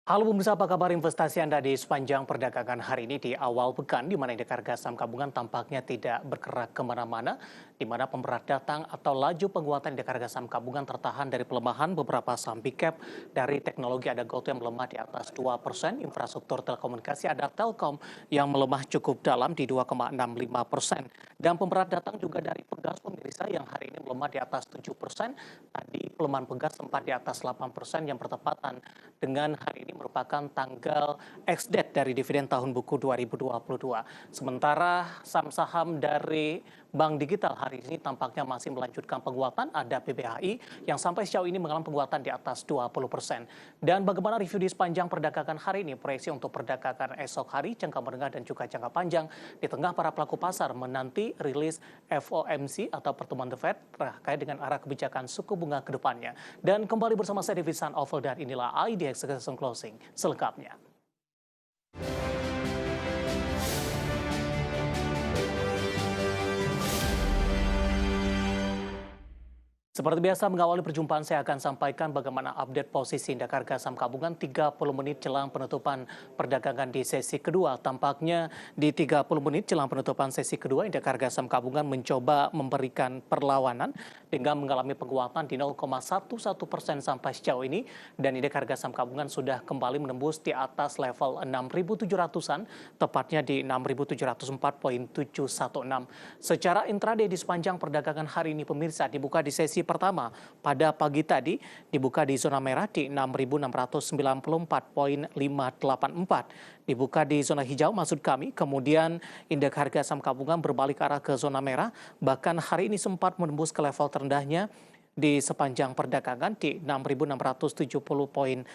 Halo pemirsa, apa kabar investasi Anda di sepanjang perdagangan hari ini di awal pekan, di mana indeks harga saham gabungan tampaknya tidak bergerak kemana-mana, di mana pemberat datang atau laju penguatan indeks harga saham gabungan tertahan dari pelemahan beberapa saham big cap. Dari teknologi ada GoTo yang melemah di atas 2%, infrastruktur telekomunikasi ada Telkom yang melemah cukup dalam di 2,65%. Dan pemberat datang juga dari Pegas pemirsa yang hari ini melemah di atas 7%, tadi pelemahan Pegas sempat di atas 8% yang bertepatan dengan hari ini merupakan tanggal ex-date dari dividen tahun buku 2022. Sementara saham-saham dari bank digital hari ini tampaknya masih melanjutkan penguatan. Ada BBHI yang sampai sejauh ini mengalami penguatan di atas 20%. Dan bagaimana review di sepanjang perdagangan hari ini? Proyeksi untuk perdagangan esok hari, jangka menengah dan juga jangka panjang. Di tengah para pelaku pasar menanti rilis FOMC atau pertemuan The Fed terkait dengan arah kebijakan suku bunga ke depannya. Dan kembali bersama saya Devisan Oval dan inilah IDX Execution Closing selengkapnya. Seperti biasa mengawali perjumpaan saya akan sampaikan bagaimana update posisi indeks harga saham gabungan 30 menit jelang penutupan perdagangan di sesi kedua. Tampaknya di 30 menit jelang penutupan sesi kedua indeks harga saham gabungan mencoba memberikan perlawanan dengan mengalami penguatan di 0,11% sampai sejauh ini dan indeks harga saham gabungan sudah kembali menembus di atas level 6.700-an tepatnya di 6.704.716. Secara intraday di sepanjang perdagangan hari ini pemirsa dibuka di sesi pertama pada pagi tadi dibuka di zona merah di 6.694.584. Dibuka di zona hijau maksud kami, kemudian indeks harga saham gabungan berbalik arah ke zona merah, bahkan hari ini sempat menembus ke level terendahnya di sepanjang perdagangan di 6.670.522.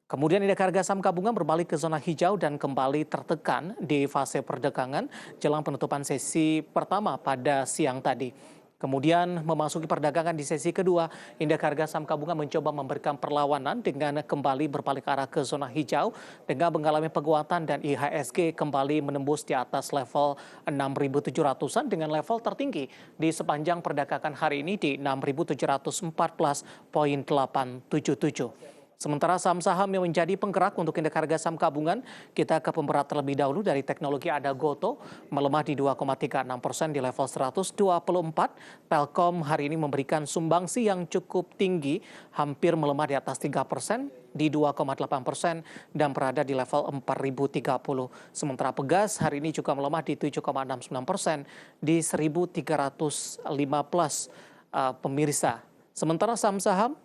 Kemudian indeks harga saham gabungan berbalik ke zona hijau dan kembali tertekan di fase perdagangan jelang penutupan sesi pertama pada siang tadi. Kemudian memasuki perdagangan di sesi kedua, indeks harga saham gabungan mencoba memberikan perlawanan dengan kembali berbalik arah ke zona hijau dengan mengalami penguatan dan IHSG kembali menembus di atas level 6.700-an dengan level tertinggi di sepanjang perdagangan hari ini di 6.714.877. Sementara saham-saham yang menjadi penggerak untuk indeks harga saham gabungan, kita ke pemberat terlebih dahulu. Dari teknologi ada GoTo, melemah di 2,36% di level 124. Telkom hari ini memberikan sumbangsi yang cukup tinggi, hampir melemah di atas 3%, di 2,8% dan berada di level 4.030. Sementara Pegas hari ini juga melemah di 7,69% di 1.315 pemirsa. Sementara saham-saham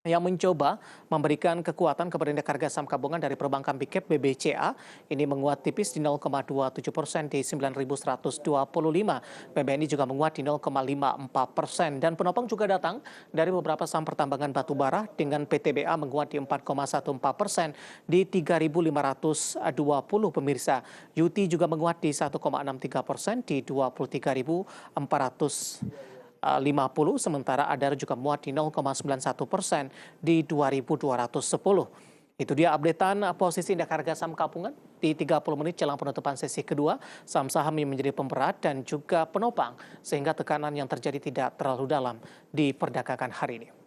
yang mencoba memberikan kekuatan kepada indeks harga saham gabungan dari perbankan big cap BBCA ini menguat tipis di 0,27% di 9.125. PBNI juga menguat di 0,54% dan penopang juga datang dari beberapa saham pertambangan batubara dengan PTBA menguat di 4,14% di 3.520 pemirsa. UT juga menguat di 1,63% di 23.450, sementara Adar juga muat di 0,91% di 2.210. Itu dia updatean posisi indeks harga saham gabungan di 30 menit jelang penutupan sesi kedua. Saham-saham yang menjadi pemberat dan juga penopang sehingga tekanan yang terjadi tidak terlalu dalam di perdagangan hari ini.